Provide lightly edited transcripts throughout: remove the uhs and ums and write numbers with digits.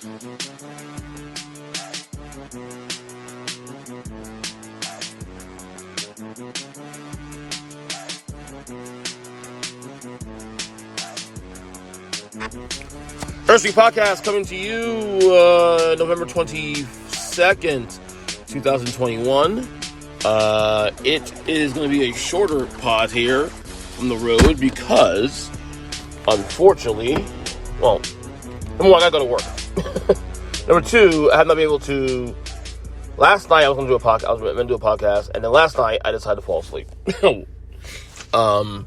Earnestly podcast coming to you November 22nd, 2021. It is going to be a shorter pod here from the road because, unfortunately, well, number one, I got to go to work. Number two, I have not been able to. Last night I was going to do a podcast. I was going to do a podcast, and then last night I decided to fall asleep. I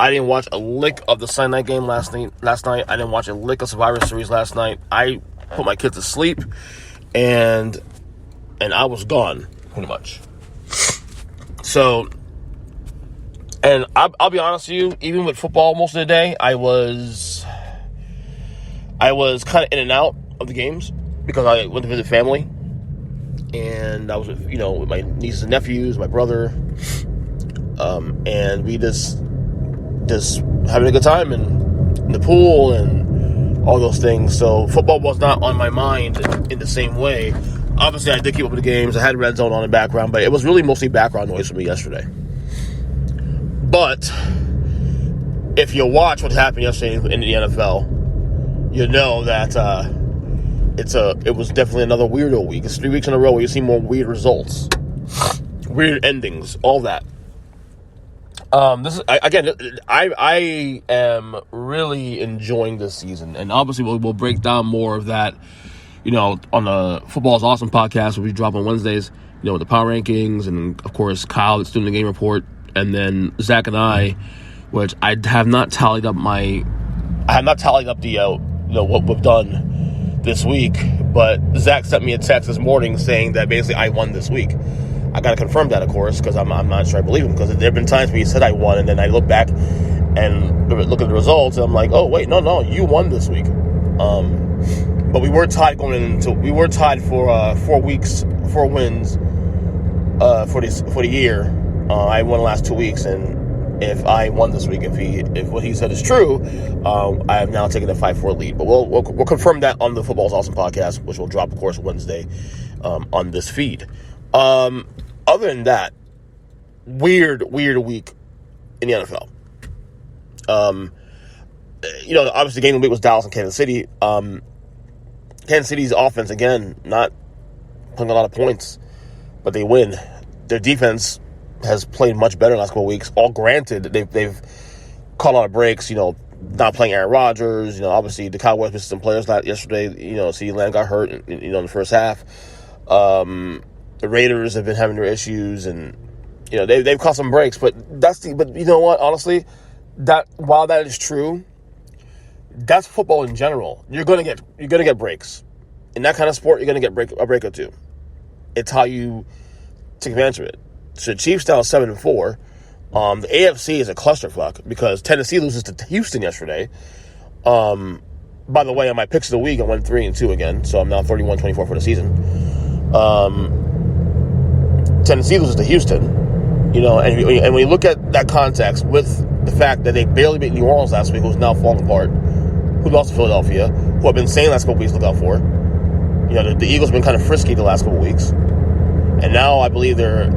didn't watch a lick of the Sunday night game last night. I didn't watch a lick of Survivor Series last night. I put my kids to sleep, and I was gone, pretty much. So, and I'll be honest with you, even with football most of the day, I was kind of in and out of the games because I went to visit family, and I was with my nieces and nephews, my brother, and we just having a good time in the pool and all those things. So football was not on my mind in the same way. Obviously, I did keep up with the games. I had Red Zone on in the background, but it was really mostly background noise for me yesterday. But if you watch what happened yesterday in the NFL, you know that it was definitely another weirdo week. It's 3 weeks in a row where you see more weird results, weird endings, all that. I am really enjoying this season, and obviously we'll break down more of that, on the Football is Awesome podcast, which we drop on Wednesdays, with the power rankings, and of course Kyle that's doing the game report, and then Zach and I, which I have not tallied up the what we've done this week, but Zach sent me a text this morning saying that basically I won this week. I got to confirm that, of course, because I'm not sure I believe him, because there have been times where he said I won, and then I look back and look at the results, and I'm like, oh, wait, no, you won this week. But we were tied for 4 wins for the year. I won the last 2 weeks, and if I won this week, if what he said is true, I have now taken a 5-4 lead. But we'll confirm that on the Football is Awesome podcast, which will drop, of course, Wednesday on this feed. Other than that, weird week in the NFL. Obviously the game of the week was Dallas and Kansas City. Kansas City's offense, again, not putting a lot of points, but they win. Their defense has played much better in the last couple of weeks. All granted, they've caught a lot of breaks, not playing Aaron Rodgers. Obviously the Cowboys missed some players yesterday. CeeDee Lamb got hurt, in the first half. The Raiders have been having their issues, and they've caught some breaks. But you know what? Honestly, while that is true, that's football in general. You're gonna get breaks in that kind of sport. You're gonna get a break or two. It's how you take advantage of it. So Chiefs now 7-4. The AFC is a clusterfuck because Tennessee loses to Houston yesterday. By the way, on my picks of the week, I went 3-2 again, so I'm now 31-24 for the season. Tennessee loses to Houston, and when you look at that context with the fact that they barely beat New Orleans last week, who's now falling apart, who lost to Philadelphia, who I've been saying last couple weeks look out for. The Eagles have been kind of frisky the last couple weeks, and now I believe they're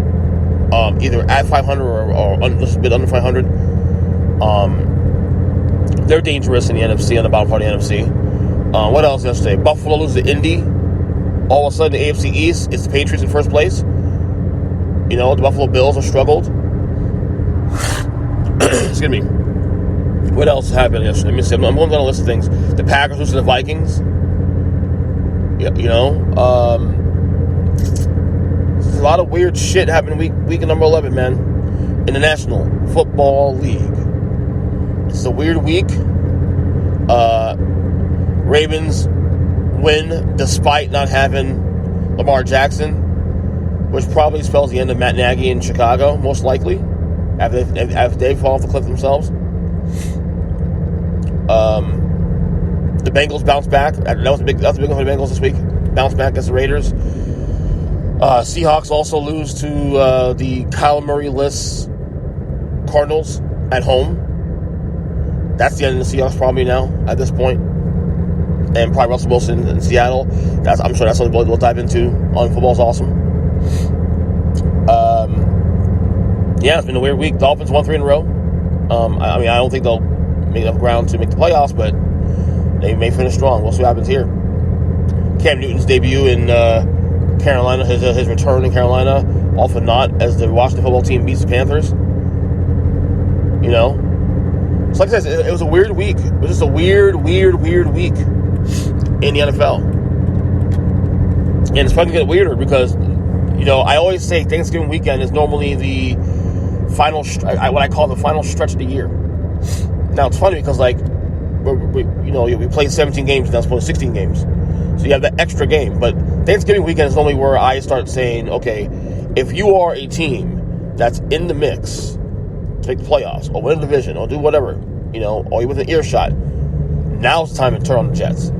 either at 500 or just a bit under 500. They're dangerous in the NFC, on the bottom part of the NFC. What else yesterday? Buffalo loses to Indy. All of a sudden, the AFC East, it's the Patriots in first place. The Buffalo Bills have struggled. Excuse me. What else happened yesterday? Let me see. I'm going down a list of things. The Packers lose to the Vikings. There's a lot of weird shit happening week number 11, man. In the National Football League. It's a weird week. Ravens win despite not having Lamar Jackson, which probably spells the end of Matt Nagy in Chicago, most likely, after they fall off the cliff themselves. The Bengals bounce back. That was a big one for the Bengals this week. Bounce back against the Raiders. Seahawks also lose to the Kyler Murray-less Cardinals at home. That's the end of the Seahawks probably now at this point. and probably Russell Wilson in Seattle. I'm sure that's something we'll dive into on Football's Awesome. Yeah, it's been a weird week. Dolphins won 3 in a row. I don't think they'll make enough ground to make the playoffs, but they may finish strong. We'll see what happens here. Cam Newton's debut in Carolina, his return in Carolina, all for naught as the Washington football team beats the Panthers. You know? So like I said, it was a weird week. It was just a weird week in the NFL. And it's starting to get weirder because, I always say Thanksgiving weekend is normally the final, what I call the final stretch of the year. Now, it's funny because, we play 17 games, now it's playing 16 games. So you have that extra game. But Thanksgiving weekend is normally where I start saying, okay, if you are a team that's in the mix to make the playoffs or win a division or do whatever, or you're within earshot, now's the time to turn on the Jets.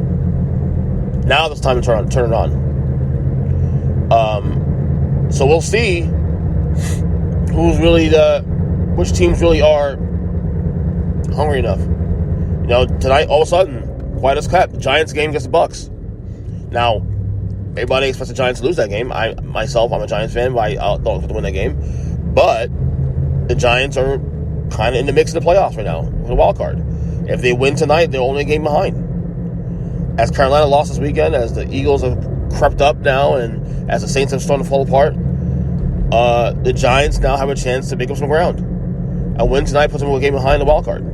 Now it's time to turn it on. So we'll see which teams really are hungry enough. Tonight, all of a sudden, quiet as kept, the Giants game against the Bucks. Now, everybody expects the Giants to lose that game. I'm a Giants fan, but I don't expect to win that game. But the Giants are kind of in the mix of the playoffs right now with a wild card. If they win tonight, they're only a game behind. As Carolina lost this weekend, as the Eagles have crept up now, and as the Saints have started to fall apart, the Giants now have a chance to make up some ground. A win tonight puts them a game behind the wild card.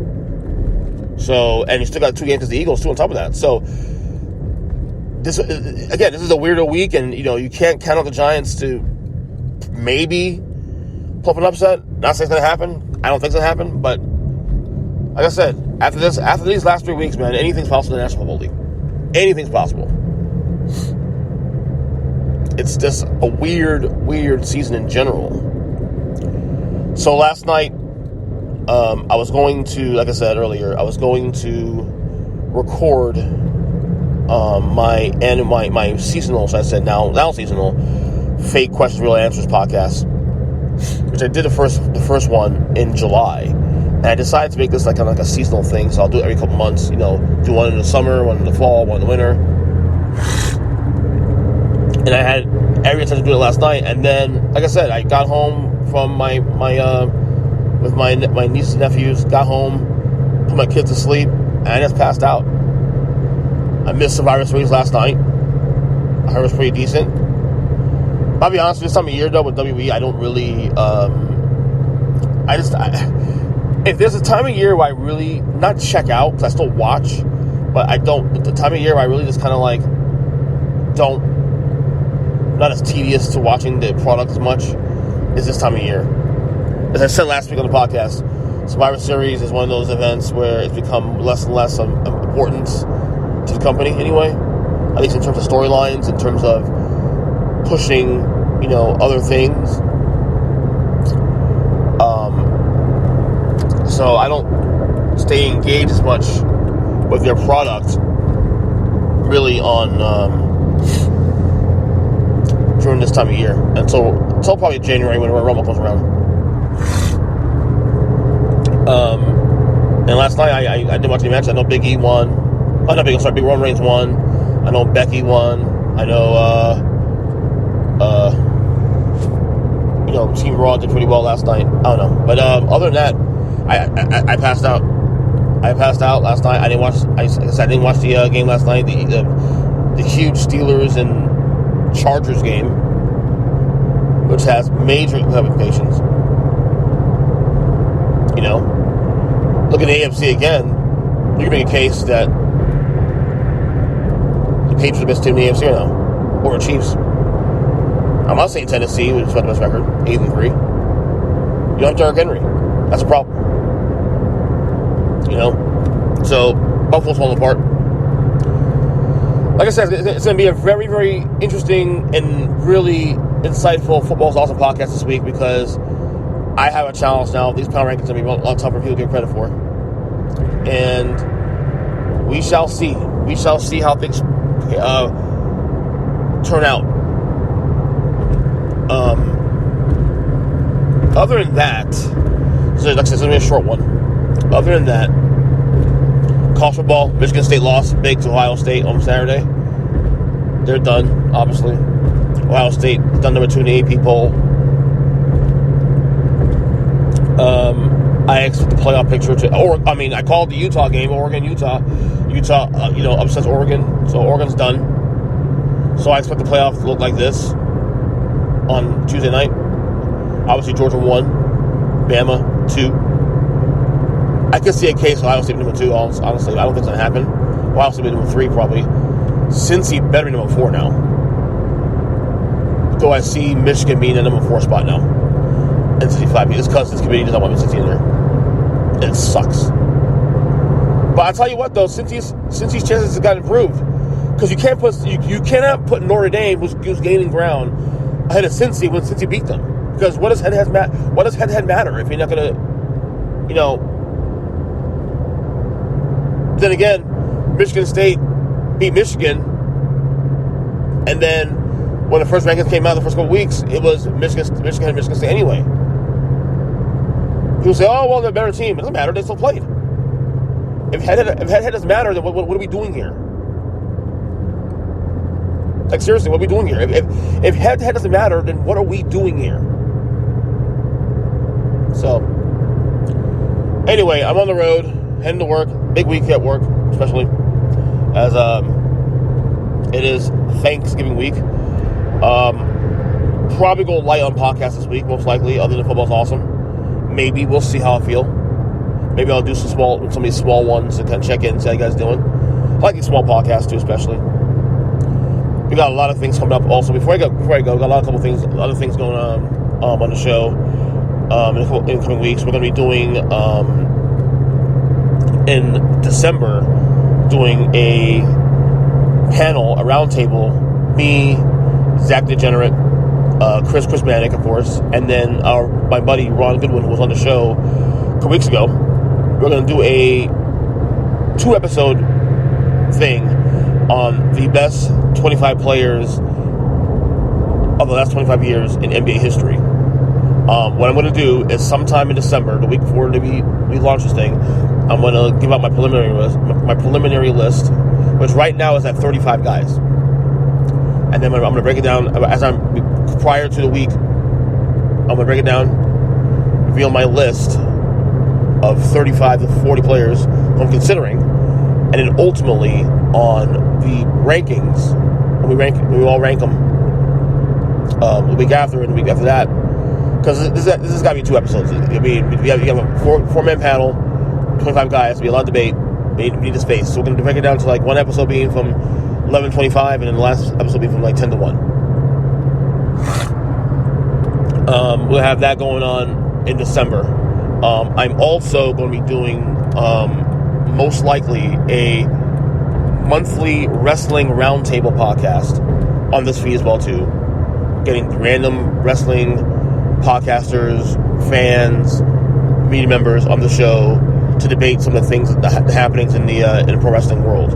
So, and you still got 2 games against the Eagles too on top of that. So, this is a weirdo week, and you can't count on the Giants to maybe pull up an upset. Not saying it's going to happen. I don't think it's going to happen, but like I said, after these last 3 weeks, man, anything's possible in the National Football League. Anything's possible. It's just a weird season in general. So last night, I was going to, like I said earlier, record my seasonal, so I said now seasonal, Fake Questions, Real Answers podcast, which I did the first one in July. And I decided to make this like a seasonal thing, so I'll do it every couple months. Do one in the summer, one in the fall, one in the winter. And I had every intention to do it last night, and then, like I said, I got home from with my nieces and nephews, got home, put my kids to sleep, and I just passed out. I missed Survivor Series last night. I heard it was pretty decent. I'll be honest, this time of year, though, with WWE, I don't really, if there's a time of year where I really, not check out, because I still watch, but I don't, the time of year where I really just kind of not as tedious to watching the product as much, is this time of year. As I said last week on the podcast, Survivor Series is one of those events where it's become less and less important to the company anyway, at least in terms of storylines, in terms of pushing, other things. So I don't stay engaged as much with their product really on during this time of year until probably January when Rumble comes around. And last night I did watch the match. I know Big E won. Big Roman Reigns won. I know Becky won. I know Team Raw did pretty well last night. I don't know, but other than that, I passed out. I passed out last night. I didn't watch. I didn't watch the game last night. The huge Steelers and Chargers game, which has major implications. Look at the AFC again. You can make a case that the Patriots are the best team in the AFC right now, or the Chiefs. I'm not saying Tennessee, which is the best record, 8-3. You don't have Derrick Henry. That's a problem. So Buffalo's falling apart. Like I said, it's going to be a very, very interesting and really insightful Football's Awesome podcast this week, because I have a challenge now. These power rankings are going to be a lot tougher for people to give credit for. And we shall see. We shall see how things turn out. Other than that, so like I said, it's going to be a short one. Other than that, College football, Michigan State lost big to Ohio State on Saturday. They're done, obviously. Ohio State done number 2 in the AP poll. I expect the playoff picture I called the Utah game, Oregon-Utah. Utah, upsets Oregon, so Oregon's done. So I expect the playoff to look like this on Tuesday night. Obviously, Georgia 1, Bama 2. I could see a case of Ohio State number 2, honestly. I don't think it's going to happen. Ohio State number 3, probably. Cincy better be number 4 now. Though I see Michigan being the number 4 spot now. And Cincy 5. It's because this committee doesn't want Cincy in there. And it sucks. But I'll tell you what, though, Cincy's chances have got improved. Because you cannot put Notre Dame, who's gaining ground, ahead of Cincy when Cincy beat them. Because what does head-to-head matter if you're not going to, Then again, Michigan State beat Michigan, and then when the first rankings came out the first couple of weeks, it was Michigan and Michigan State anyway. People say, oh, well, they're a better team. It doesn't matter. They still played. If head-to-head doesn't matter, then what are we doing here? Like, seriously, what are we doing here? If head-to-head doesn't matter, then what are we doing here? So, anyway, I'm on the road, heading to work. Big week at work, especially as it is Thanksgiving week. Probably go light on podcast this week, most likely, other than football's awesome. Maybe. We'll see how I feel. Maybe I'll do some of these small ones and kind of check in and see how you guys doing. I like these small podcasts too, especially. We got a lot of things coming up also. Before I go, we got a couple things, other things going on the show in the coming weeks. We're going to be doing in December doing a roundtable. Me, Zach Degenerate, Chris Manick, of course, and then my buddy Ron Goodwin, who was on the show a couple weeks ago. We're going to do a 2-episode thing on the best 25 players of the last 25 years in NBA history. What I'm going to do is sometime in December, the week before we launch this thing, I'm going to give out my preliminary list, which right now is at 35 guys. And then I'm going to break it down prior to the week. I'm going to break it down, reveal my list of 35 to 40 players who I'm considering, and then ultimately on the rankings, we all rank them the week after and the week after that, because this has got to be 2 episodes. I mean, you have a four-man panel, 25 guys, there'll be a lot of debate, we need a space, so we're going to break it down to like one episode being from 11:25 and then the last episode being from like 10 to 1. We'll have that going on in December. I'm also going to be doing, most likely, a monthly wrestling roundtable podcast on this feed as well, too. Getting random wrestling podcasters, fans, media members on the show to debate some of the things, the happenings in the pro wrestling world.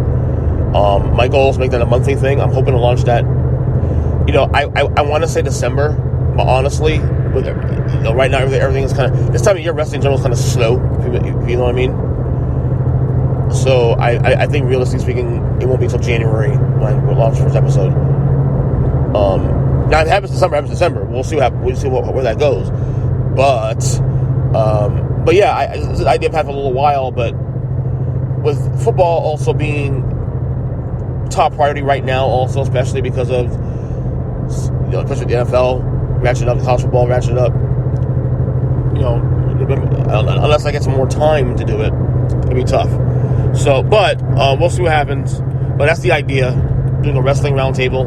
My goal is to make that a monthly thing. I'm hoping to launch that. I want to say December, but honestly, with right now everything is kind of, this time of year wrestling in general is kind of slow. If you know what I mean. So I think realistically speaking, it won't be until January when we'll launch the first episode. Now if it happens December. We'll see where that goes. But yeah, this idea I've had for a little while. But with football also being top priority right now, also especially because of especially the NFL ratchet up, the college football ratchet up. Unless I get some more time to do it, it'll be tough. So, but we'll see what happens. But that's the idea: doing a wrestling roundtable,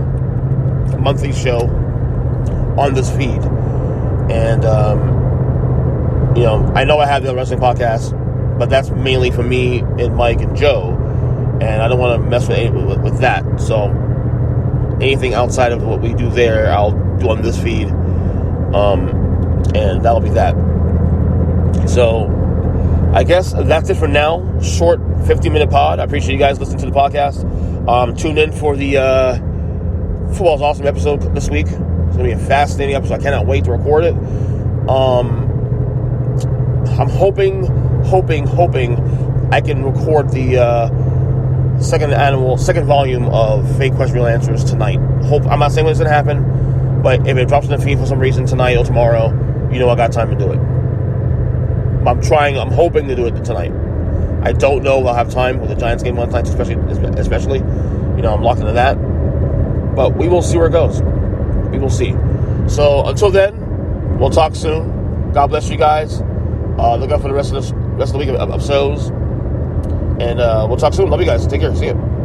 a monthly show on this feed. And I know I have the wrestling podcast, but that's mainly for me and Mike and Joe, and I don't want to mess with that. So anything outside of what we do there, I'll do on this feed, and that'll be that. So I guess that's it for now. Short 15-minute pod. I appreciate you guys listening to the podcast. Tune in for the Football's Awesome episode this week. It's going to be a fascinating episode. I cannot wait to record it. I'm hoping I can record the second volume of Fake Quest Real Answers tonight. I'm not saying when it's going to happen, but if it drops in the feed for some reason tonight or tomorrow, I got time to do it. I'm hoping to do it tonight. I don't know if I'll have time with the Giants game on tonight, especially. I'm locked into that. But we will see where it goes. We will see. So until then, we'll talk soon. God bless you guys. Look out for the rest of the week of episodes. And we'll talk soon. Love you guys. Take care. See you.